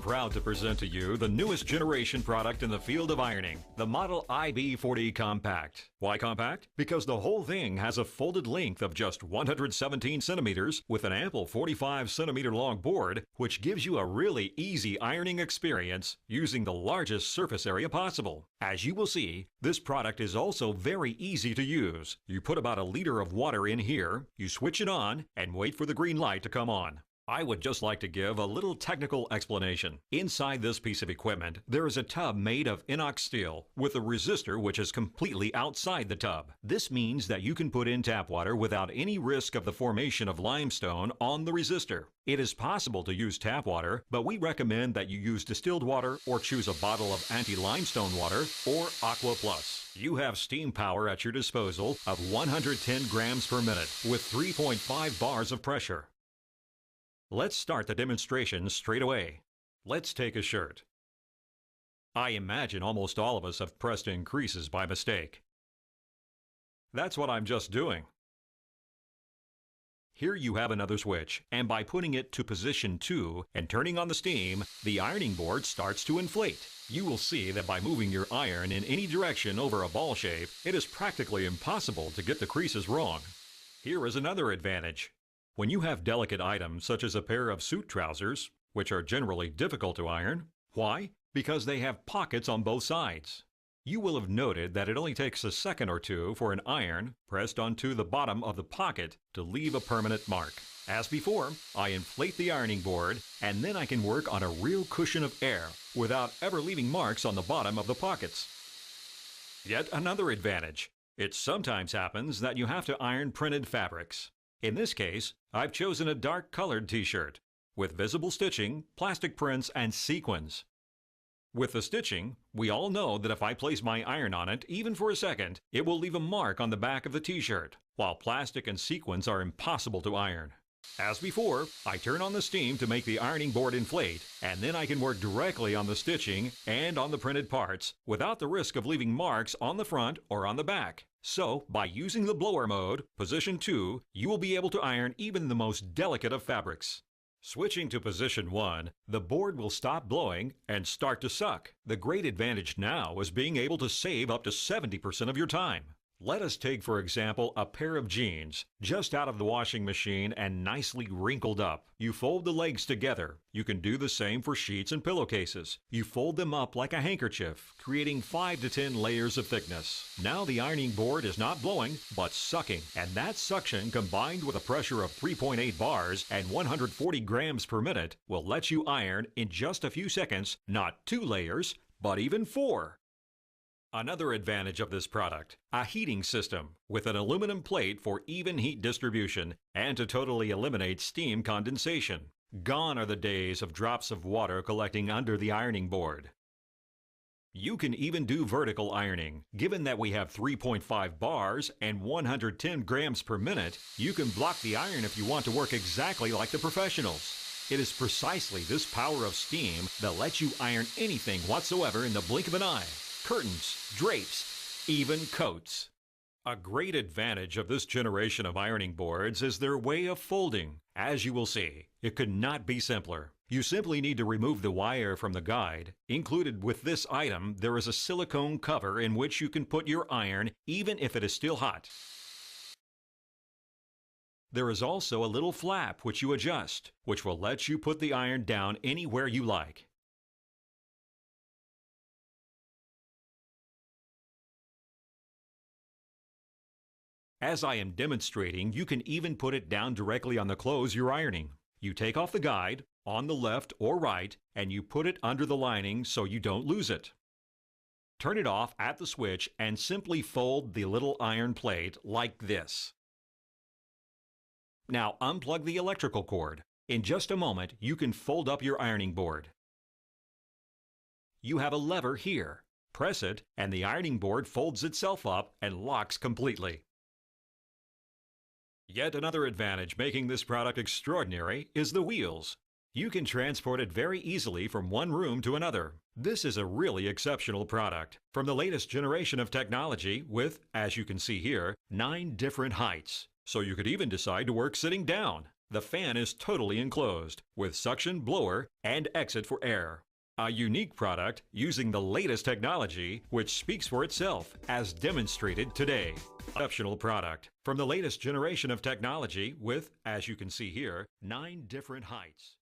proud to present to you the newest generation product in the field of ironing, the Model IB40 Compact. Why compact? Because the whole thing has a folded length of just 117 centimeters with an ample 45 centimeter long board, which gives you a really easy ironing experience using the largest surface area possible. As you will see, this product is also very easy to use. You put about a liter of water in here, you switch it on, and wait for the green light to come on. I would just like to give a little technical explanation. Inside this piece of equipment, there is a tub made of inox steel with a resistor which is completely outside the tub. This means that you can put in tap water without any risk of the formation of limestone on the resistor. It is possible to use tap water, but we recommend that you use distilled water or choose a bottle of anti-limestone water or Aqua Plus. You have steam power at your disposal of 110 grams per minute with 3.5 bars of pressure. Let's start the demonstration straight away. Let's take a shirt. I imagine almost all of us have pressed in creases by mistake. That's what I'm just doing. Here you have another switch, and by putting it to position 2 and turning on the steam, the ironing board starts to inflate. You will see that by moving your iron in any direction over a ball shape, it is practically impossible to get the creases wrong. Here is another advantage. When you have delicate items such as a pair of suit trousers, which are generally difficult to iron, why? Because they have pockets on both sides. You will have noted that it only takes a second or two for an iron pressed onto the bottom of the pocket to leave a permanent mark. As before, I inflate the ironing board and then I can work on a real cushion of air without ever leaving marks on the bottom of the pockets. Yet another advantage. It sometimes happens that you have to iron printed fabrics. In this case, I've chosen a dark colored t-shirt with visible stitching, plastic prints, and sequins. With the stitching, we all know that if I place my iron on it, even for a second, it will leave a mark on the back of the t-shirt, while plastic and sequins are impossible to iron. As before, I turn on the steam to make the ironing board inflate, and then I can work directly on the stitching and on the printed parts without the risk of leaving marks on the front or on the back. So, by using the blower mode, position 2, you will be able to iron even the most delicate of fabrics. Switching to position 1, the board will stop blowing and start to suck. The great advantage now is being able to save up to 70% of your time. Let us take, for example, a pair of jeans, just out of the washing machine and nicely wrinkled up. You fold the legs together. You can do the same for sheets and pillowcases. You fold them up like a handkerchief, creating 5 to 10 layers of thickness. Now the ironing board is not blowing, but sucking. And that suction, combined with a pressure of 3.8 bars and 140 grams per minute, will let you iron in just a few seconds, not 2 layers, but even 4. Another advantage of this product, a heating system with an aluminum plate for even heat distribution and to totally eliminate steam condensation. Gone are the days of drops of water collecting under the ironing board. You can even do vertical ironing. Given that we have 3.5 bars and 110 grams per minute, you can block the iron if you want to work exactly like the professionals. It is precisely this power of steam that lets you iron anything whatsoever in the blink of an eye. Curtains, drapes, even coats. A great advantage of this generation of ironing boards is their way of folding. As you will see, it could not be simpler. You simply need to remove the wire from the guide. Included with this item, there is a silicone cover in which you can put your iron even if it is still hot. There is also a little flap which you adjust, which will let you put the iron down anywhere you like. As I am demonstrating, you can even put it down directly on the clothes you're ironing. You take off the guide, on the left or right, and you put it under the lining so you don't lose it. Turn it off at the switch and simply fold the little iron plate like this. Now unplug the electrical cord. In just a moment, you can fold up your ironing board. You have a lever here. Press it, and the ironing board folds itself up and locks completely. Yet another advantage making this product extraordinary is the wheels. You can transport it very easily from one room to another. This is a really exceptional product from the latest generation of technology with, as you can see here, 9 different heights. So you could even decide to work sitting down. The fan is totally enclosed with suction, blower, and exit for air. A unique product using the latest technology which speaks for itself as demonstrated today. Exceptional product from the latest generation of technology with, as you can see here, 9 different heights.